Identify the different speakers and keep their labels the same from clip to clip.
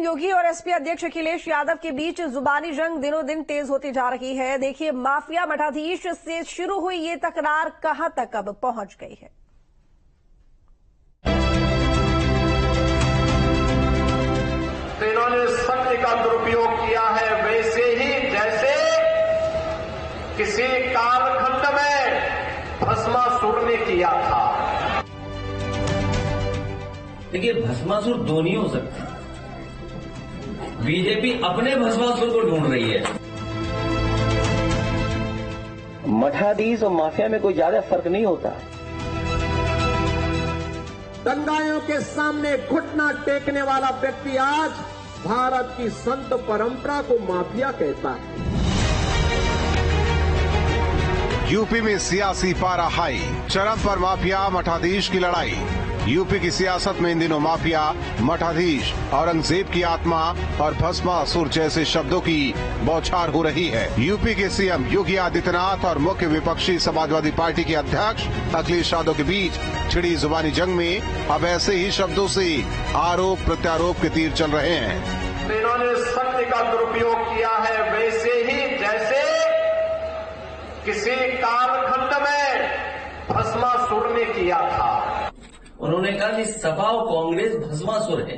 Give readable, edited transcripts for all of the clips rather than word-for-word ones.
Speaker 1: योगी और एसपी अध्यक्ष अखिलेश यादव के बीच जुबानी जंग दिनों दिन तेज होती जा रही है। देखिए, माफिया मठाधीश से शुरू हुई ये तकरार कहां तक अब पहुंच गई है।
Speaker 2: तो इन्होंने सत्य का दुरुपयोग किया है, वैसे ही जैसे किसी कालखंड में भस्मासुर ने किया था।
Speaker 3: देखिए, भस्मासुर दो नहीं हो सकते। बीजेपी अपने भस्मासुर को ढूंढ रही है।
Speaker 4: मठाधीश और माफिया में कोई ज्यादा फर्क नहीं होता।
Speaker 2: दंगाइयों के सामने घुटना टेकने वाला व्यक्ति आज भारत की संत परंपरा को माफिया कहता है।
Speaker 5: यूपी में सियासी पारा हाई, चरम पर माफिया मठाधीश की लड़ाई। यूपी की सियासत में इन दिनों माफिया, मठाधीश, औरंगजेब की आत्मा और भस्मासुर जैसे शब्दों की बौछार हो रही है। यूपी के सीएम योगी आदित्यनाथ और मुख्य विपक्षी समाजवादी पार्टी के अध्यक्ष अखिलेश यादव के बीच छिड़ी जुबानी जंग में अब ऐसे ही शब्दों से आरोप प्रत्यारोप के तीर चल रहे हैं।
Speaker 2: इन्होंने सत्य का दुरुपयोग किया है, वैसे ही जैसे किसी कालखंड में भस्मासुर ने किया था।
Speaker 3: उन्होंने कहा कि सपा और कांग्रेस भस्मासुर है।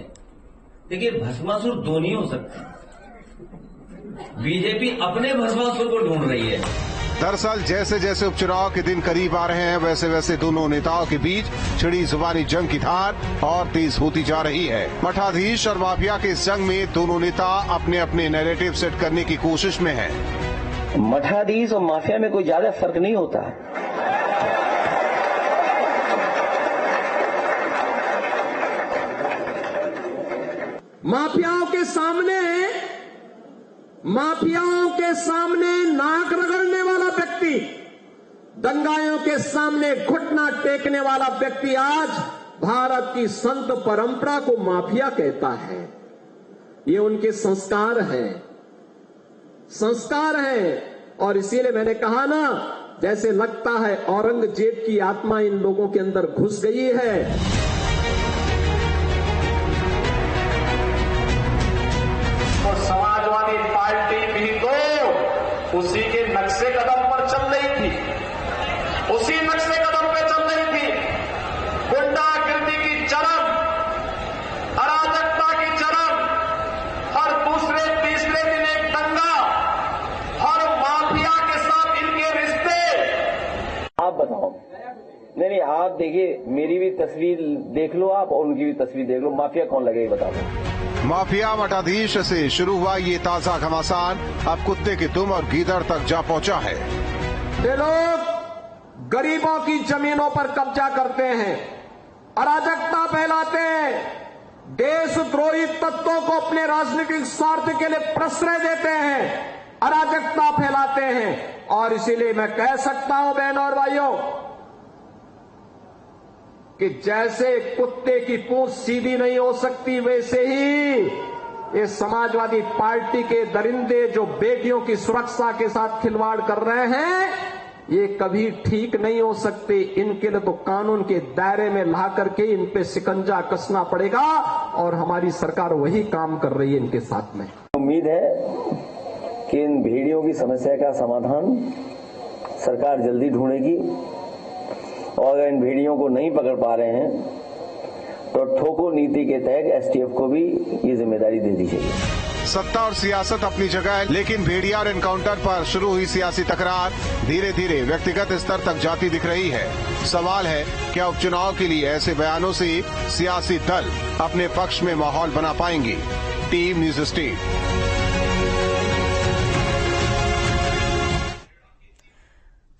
Speaker 3: देखिए, भस्मासुर दो नहीं हो सकते। बीजेपी अपने भस्मासुर को ढूंढ रही है।
Speaker 5: दरअसल जैसे जैसे उपचुनाव के दिन करीब आ रहे हैं, वैसे वैसे दोनों नेताओं के बीच छिड़ी जुबानी जंग की धार और तेज होती जा रही है। मठाधीश और माफिया के इस जंग में दोनों नेता अपने अपने नैरेटिव सेट करने की कोशिश में हैं।
Speaker 4: मठाधीश और माफिया में कोई ज्यादा फर्क नहीं होता।
Speaker 2: माफियाओं के सामने नाक रगड़ने वाला व्यक्ति, दंगाइयों के सामने घुटना टेकने वाला व्यक्ति आज भारत की संत परंपरा को माफिया कहता है। ये उनके संस्कार हैं और इसीलिए मैंने कहा ना, जैसे लगता है औरंगजेब की आत्मा इन लोगों के अंदर घुस गई है। तो समाजवादी पार्टी भी तो उसी के नक्शे कदम पर चल रही थी, उसी नक्शे कदम पे चल रही थी। गुंडागिर्दी की चरम, अराजकता की चरम, हर दूसरे तीसरे दिन एक दंगा, हर माफिया के साथ इनके रिश्ते।
Speaker 4: आप बताओ। नहीं, आप देखिए, मेरी भी तस्वीर देख लो आप और उनकी भी तस्वीर देख लो। माफिया कौन लगेगा बता दो।
Speaker 5: माफिया मठाधीश से शुरू हुआ ये ताजा घमासान अब कुत्ते के दुम और गीदड़ तक जा पहुंचा है।
Speaker 2: ये लोग गरीबों की जमीनों पर कब्जा करते हैं, अराजकता फैलाते हैं, देशद्रोही तत्वों को अपने राजनीतिक स्वार्थ के लिए प्रश्रय देते हैं, अराजकता फैलाते हैं। और इसीलिए मैं कह सकता हूं बहनों और भाइयों कि जैसे कुत्ते की पूंछ सीधी नहीं हो सकती, वैसे ही ये समाजवादी पार्टी के दरिंदे जो बेटियों की सुरक्षा के साथ खिलवाड़ कर रहे हैं, ये कभी ठीक नहीं हो सकते। इनके लिए तो कानून के दायरे में ला करके इन पे शिकंजा कसना पड़ेगा और हमारी सरकार वही काम कर रही है इनके साथ में।
Speaker 4: उम्मीद है कि इन भेड़ियों की समस्या का समाधान सरकार जल्दी ढूंढेगी और अगर इन भेड़ियों को नहीं पकड़ पा रहे हैं तो ठोको नीति के तहत एसटीएफ को भी ये जिम्मेदारी दे दी जाएगी।
Speaker 5: सत्ता और सियासत अपनी जगह है, लेकिन भेड़िया और एनकाउंटर पर शुरू हुई सियासी तकरार धीरे धीरे व्यक्तिगत स्तर तक जाती दिख रही है। सवाल है, क्या उपचुनाव के लिए ऐसे बयानों से सियासी दल अपने पक्ष में माहौल बना पाएंगे? Team news state.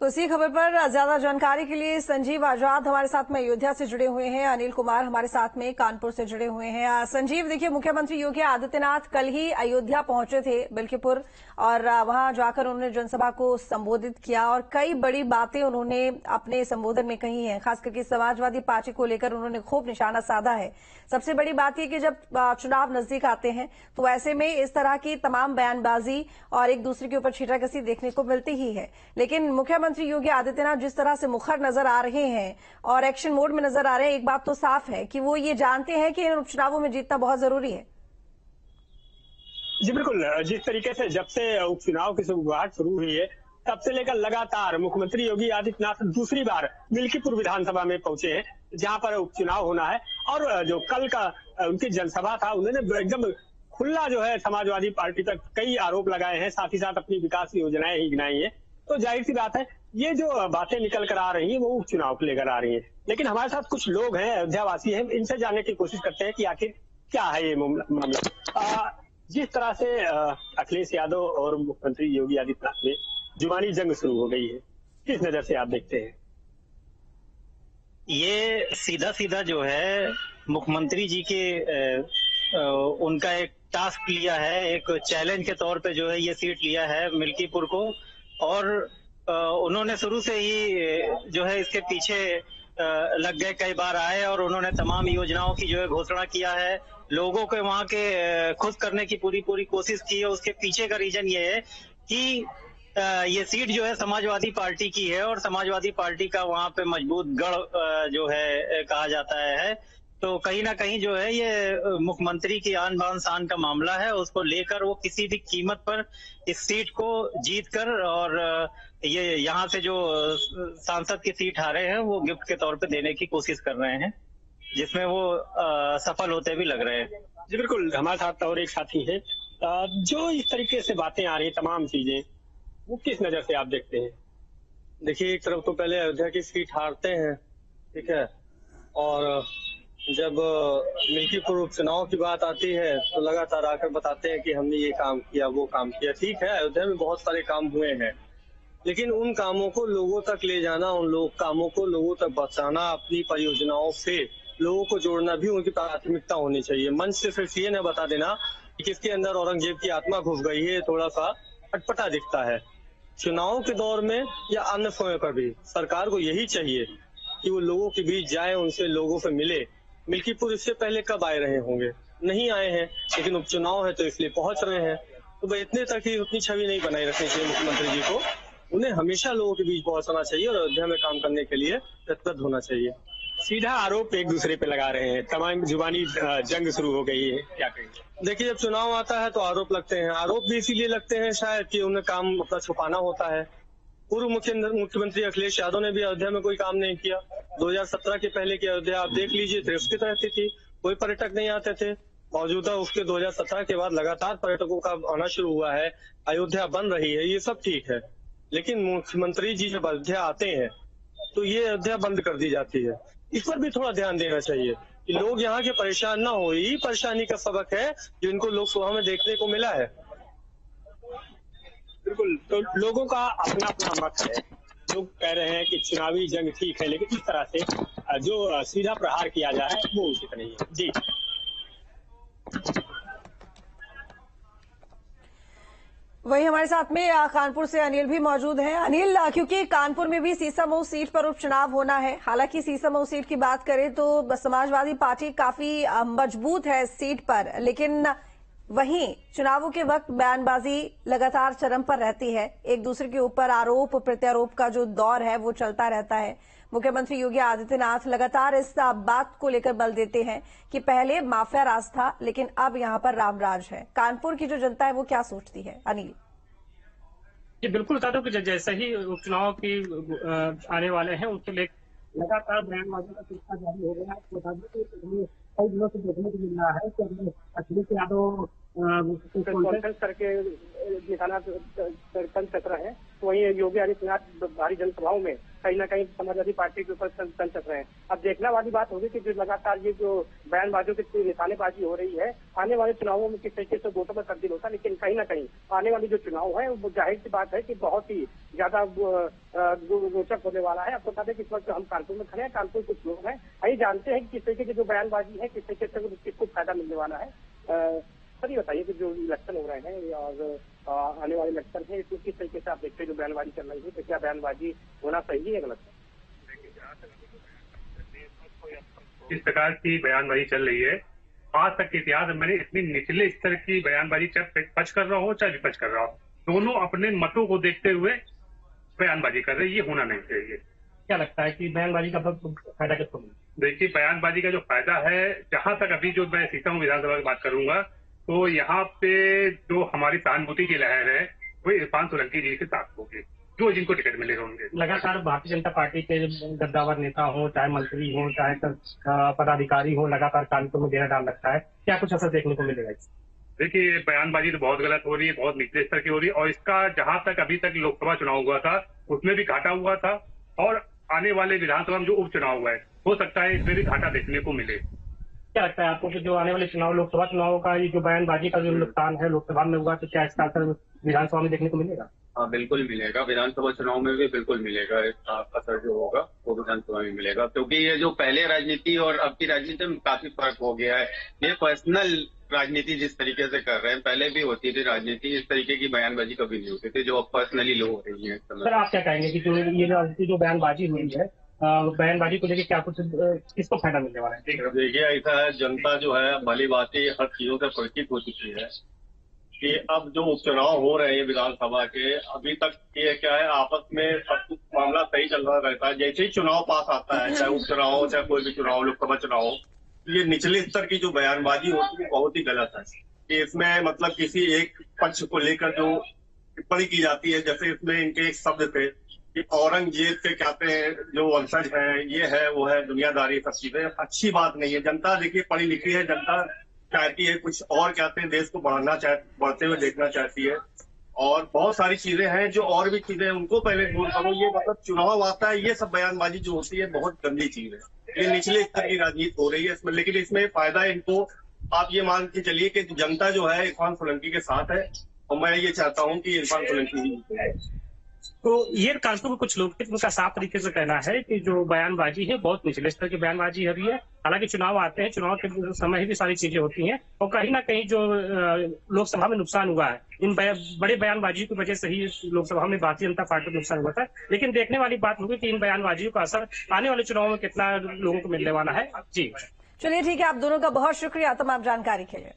Speaker 1: तो इसी खबर पर ज्यादा जानकारी के लिए संजीव आजाद हमारे साथ में अयोध्या से जुड़े हुए हैं, अनिल कुमार हमारे साथ में कानपुर से जुड़े हुए हैं। संजीव, देखिए, मुख्यमंत्री योगी आदित्यनाथ कल ही अयोध्या पहुंचे थे, बिल्कीपुर, और वहां जाकर उन्होंने जनसभा को संबोधित किया और कई बड़ी बातें उन्होंने अपने संबोधन में कही हैं। खास करके समाजवादी पार्टी को लेकर उन्होंने खूब निशाना साधा है। सबसे बड़ी बात यह कि जब चुनाव नजदीक आते हैं तो ऐसे में इस तरह की तमाम बयानबाजी और एक दूसरे के ऊपर छींटाकसी देखने को मिलती ही है। लेकिन मुख्यमंत्री योगी आदित्यनाथ जिस तरह से मुखर नजर आ रहे हैं और एक्शन मोड में नजर आ रहे हैं, एक बात तो साफ है कि वो ये जानते हैं कि इन उपचुनावों में जीतना बहुत जरूरी है।
Speaker 6: जी बिल्कुल, जिस तरीके से जब से उपचुनाव की शुरुआत शुरू हुई है तब से लेकर लगातार मुख्यमंत्री योगी आदित्यनाथ दूसरी बार मिल्कीपुर विधानसभा में पहुंचे हैं, जहां पर उपचुनाव होना है। और जो कल का उनकी जनसभा था, उन्होंने एकदम खुला जो है समाजवादी पार्टी पर कई आरोप लगाए हैं, साथ ही साथ अपनी विकास योजनाएं ही गिनाई है। तो जाहिर सी बात है, ये जो बातें निकल कर आ रही है वो उपचुनाव को लेकर आ रही है। लेकिन हमारे साथ कुछ लोग हैं, अयोध्यावासी हैं, इनसे जानने की कोशिश करते हैं कि आखिर क्या है ये मामला। जिस तरह से अखिलेश यादव और मुख्यमंत्री योगी आदित्यनाथ में जुबानी जंग शुरू हो गई है, किस नजर से आप देखते हैं?
Speaker 7: ये सीधा सीधा जो है मुख्यमंत्री जी के उनका एक टास्क लिया है, एक चैलेंज के तौर पे जो है ये सीट लिया है मिल्कीपुर को। और उन्होंने शुरू से ही जो है इसके पीछे लग गए, कई बार आए और उन्होंने तमाम योजनाओं की जो है घोषणा किया है, लोगों को वहां के खुश करने की पूरी कोशिश की है। उसके पीछे का रीजन ये है कि ये सीट जो है समाजवादी पार्टी की है और समाजवादी पार्टी का वहां पे मजबूत गढ़ जो है कहा जाता है। तो कहीं ना कहीं जो है ये मुख्यमंत्री की आन बान शान का मामला है, उसको लेकर वो किसी भी कीमत पर इस सीट को जीत कर और ये यहाँ से जो सांसद की सीट हारे हैं वो गिफ्ट के तौर पे देने की कोशिश कर रहे हैं, जिसमें वो सफल होते भी लग रहे हैं।
Speaker 6: जी बिल्कुल, हमारे साथ और एक साथी है। जो इस तरीके से बातें आ रही है, तमाम चीजें, वो किस नजर से आप देखते हैं?
Speaker 8: देखिए, एक तरफ तो पहले अयोध्या की सीट हारते हैं, ठीक है, और जब मिल्कीपुर उपचुनाव की बात आती है तो लगातार आकर बताते हैं कि हमने ये काम किया, वो काम किया। ठीक है, अयोध्या में बहुत सारे काम हुए हैं, लेकिन उन कामों को लोगों तक ले जाना, उन कामों को लोगों तक पहुंचाना, अपनी परियोजनाओं से लोगों को जोड़ना भी उनकी प्राथमिकता होनी चाहिए। मंच से सिर्फ ये न बता देना कि किसके अंदर औरंगजेब की आत्मा घुस गई है, थोड़ा सा अटपटा दिखता है। चुनाव के दौर में या अन्य समय पर भी सरकार को यही चाहिए कि वो लोगों के बीच जाए, उनसे लोगों से मिले। मिल्कीपुर इससे पहले कब आए रहे होंगे? नहीं आए हैं, लेकिन उपचुनाव है तो इसलिए पहुंच रहे हैं। तो भाई इतने तक ही उतनी छवि नहीं बनाई रखनी चाहिए मुख्यमंत्री जी को। उन्हें हमेशा लोगों के बीच पहुंचना चाहिए और अयोध्या में काम करने के लिए तत्पर होना चाहिए।
Speaker 6: सीधा आरोप एक दूसरे पे लगा रहे हैं, तमाम जुबानी जंग शुरू हो गई है, क्या कहेंगे?
Speaker 8: देखिए, जब चुनाव आता है तो आरोप लगते हैं। आरोप भी इसीलिए लगते हैं शायद कि उन्हें काम अपना छुपाना होता है। पूर्व मुख्यमंत्री अखिलेश यादव ने भी अयोध्या में कोई काम नहीं किया। 2017 के पहले की अयोध्या आप देख लीजिए, तिरस्कृत रहती थी, कोई पर्यटक नहीं आते थे। मौजूदा उसके 2017 के बाद लगातार पर्यटकों का आना शुरू हुआ है, अयोध्या बन रही है, ये सब ठीक है। लेकिन मुख्यमंत्री जी जब अयोध्या आते हैं तो ये अयोध्या बंद कर दी जाती है। इस पर भी थोड़ा ध्यान देना चाहिए कि लोग यहाँ के परेशान ना हो। यही परेशानी का सबक है जो इनको लोकसभा में देखने को मिला है।
Speaker 6: बिल्कुल, तो लोगों का अपना अपना मत है। लोग कह रहे हैं कि चुनावी जंग ठीक है, लेकिन इस तरह से जो सीधा प्रहार किया जा रहा है वो उचित नहीं है। जी,
Speaker 1: वही हमारे साथ में कानपुर से अनिल भी मौजूद हैं। अनिल, क्योंकि कानपुर में भी सीसामऊ सीट पर उपचुनाव होना है, हालांकि सीसामऊ सीट की बात करें तो समाजवादी पार्टी काफी मजबूत है इस सीट पर, लेकिन वहीं चुनावों के वक्त बयानबाजी लगातार चरम पर रहती है। एक दूसरे के ऊपर आरोप प्रत्यारोप का जो दौर है वो चलता रहता है। मुख्यमंत्री योगी आदित्यनाथ लगातार इस बात को लेकर बल देते हैं कि पहले माफिया राज था, लेकिन अब यहां पर रामराज है। कानपुर की जो जनता है वो क्या सोचती है? अनिल
Speaker 9: जी बिल्कुल बता दो कि जैसे ही उपचुनाव की आने वाले हैं उसके लिए लगातार बयानबाजी का सिलसिला जारी हो गया है। बता दें कि कई दिनों से देखने को मिल रहा है कि अखिलेश यादव कॉन्फ्रेंस करके निशाना तन चक रहे हैं, वहीं योगी आदित्यनाथ भारी जनसभाओं में कहीं ना कहीं समाजवादी पार्टी के ऊपर तन चक रहे हैं। अब देखने वाली बात होगी कि जो लगातार ये जो बयानबाजियों की निशानेबाजी हो रही है, आने वाले चुनावों में किस तरीके से वोटों पर तब्दील होता है। लेकिन कहीं ना कहीं आने वाली जो चुनाव है वो जाहिर सी बात है कि बहुत ही ज्यादा रोचक होने वाला है। आपको बता दें कि इस वक्त हम कानपुर में खड़े हैं, कानपुर कुछ लोग हैं, वही जानते हैं कि किस तरीके की जो बयानबाजी है, किस तरीके से किसको फायदा मिलने वाला है। सर ये बताइए कि जो इलेक्शन हो रहे हैं और आने वाले इलेक्शन है, इसमें किस तरीके से आप देखते हैं जो बयानबाजी चल रही है, तो क्या बयानबाजी होना सही है गलत?
Speaker 10: इस प्रकार की बयानबाजी चल रही है, आज तक के इतिहास में मैंने इतनी निचले स्तर की बयानबाजी, चाहे पक्ष कर रहा हो चाहे विपक्ष कर रहा हो, दोनों अपने मतों को देखते हुए बयानबाजी कर रहे हैं। ये होना नहीं चाहिए।
Speaker 9: क्या लगता है कि बयानबाजी का फायदा किसको?
Speaker 10: देखिए, बयानबाजी का जो फायदा है, जहां तक अभी जो मैं सीतामऊ विधानसभा की बात करूंगा, तो यहाँ पे जो हमारी सहानुभूति की लहर है वो इरफान सोलंकी जी के साथ होगी, जो जिनको टिकट मिलेगा उनके।
Speaker 9: लगातार भारतीय जनता पार्टी के गद्दावर नेता हो, चाहे मंत्री हो, चाहे पदाधिकारी हो, लगातार कानपुर में डेरा डाल रखा है, क्या कुछ असर देखने को मिलेगा?
Speaker 10: देखिए, बयानबाजी तो बहुत गलत हो रही है, बहुत निचले स्तर की हो रही है, और इसका जहां तक अभी तक लोकसभा चुनाव हुआ था उसमें भी घाटा हुआ था, और आने वाले विधानसभा में जो उपचुनाव हुआ है हो सकता है इसमें भी घाटा देखने को मिले।
Speaker 9: क्या लगता है आपको कि जो आने वाले चुनाव, लोकसभा चुनाव का ये जो बयानबाजी का जो नुकसान है लोकसभा में हुआ, तो क्या इसका असर विधानसभा में देखने को मिलेगा?
Speaker 11: हाँ, बिल्कुल मिलेगा। विधानसभा चुनाव में भी बिल्कुल मिलेगा। इसका असर जो होगा वो विधानसभा में मिलेगा, क्योंकि ये जो पहले राजनीति और अब की राजनीति में काफी फर्क हो गया है। ये पर्सनल राजनीति जिस तरीके से कर रहे हैं, पहले भी होती थी राजनीति, इस तरीके की बयानबाजी कभी नहीं होती थी, जो अब पर्सनली लो हो रही है।
Speaker 9: सर, आप क्या कहेंगे कि जो ये राजनीति जो बयानबाजी हुई है, बयानबाजी को लेकर क्या कुछ किसको फायदा मिलने वाला है?
Speaker 8: देखिए, ऐसा है, जनता जो है भली भांति हर चीजों से परिचित हो चुकी है कि अब जो उपचुनाव हो रहे हैं विधानसभा के, अभी तक ये क्या है, आपस में सब कुछ मामला सही चल रहा रहता है। जैसे ही चुनाव पास आता है, चाहे उपचुनाव हो चाहे कोई भी चुनाव, लोकसभा चुनाव हो, ये निचले स्तर की जो बयानबाजी होती है बहुत ही गलत है। कि इसमें मतलब किसी एक पक्ष को लेकर जो टिप्पणी की जाती है, जैसे इसमें इनके एक शब्द थे कि औरंगजेब के कहते हैं जो वंशज है, ये है वो है, दुनियादारी, सब चीजें अच्छी बात नहीं है। जनता देखिए पढ़ी लिखी है, जनता चाहती है कुछ और, कहते हैं देश को बढ़ते हुए देखना चाहती है, और बहुत सारी चीजें हैं जो और भी चीजें उनको पहले दूर करो। ये मतलब चुनाव आता है, ये सब बयानबाजी जो होती है बहुत गंदी चीज है। ये निचले स्तर की राजनीति हो रही है इसमें, लेकिन इसमें फायदा इनको, आप ये मान के चलिए कि जनता जो है इरफान सोलंकी के साथ है, और मैं ये चाहता हूँ कि इरफान सोलंकी।
Speaker 9: तो ये कानपुर के कुछ लोग उनका साफ तरीके से कहना है कि जो बयानबाजी है बहुत निचले स्तर की बयानबाजी है। हालांकि चुनाव आते हैं, चुनाव के समय भी सारी चीजें होती हैं, और कहीं ना कहीं जो लोकसभा में नुकसान हुआ है इन बड़े बयानबाजी की वजह से ही लोकसभा में भारतीय जनता पार्टी को नुकसान हुआ था। लेकिन देखने वाली बात होगी कि इन बयानबाजियों का असर आने वाले चुनाव में कितना लोगों को मिलने वाला है। जी
Speaker 1: चलिए, ठीक है, आप दोनों का बहुत शुक्रिया तमाम जानकारी के लिए।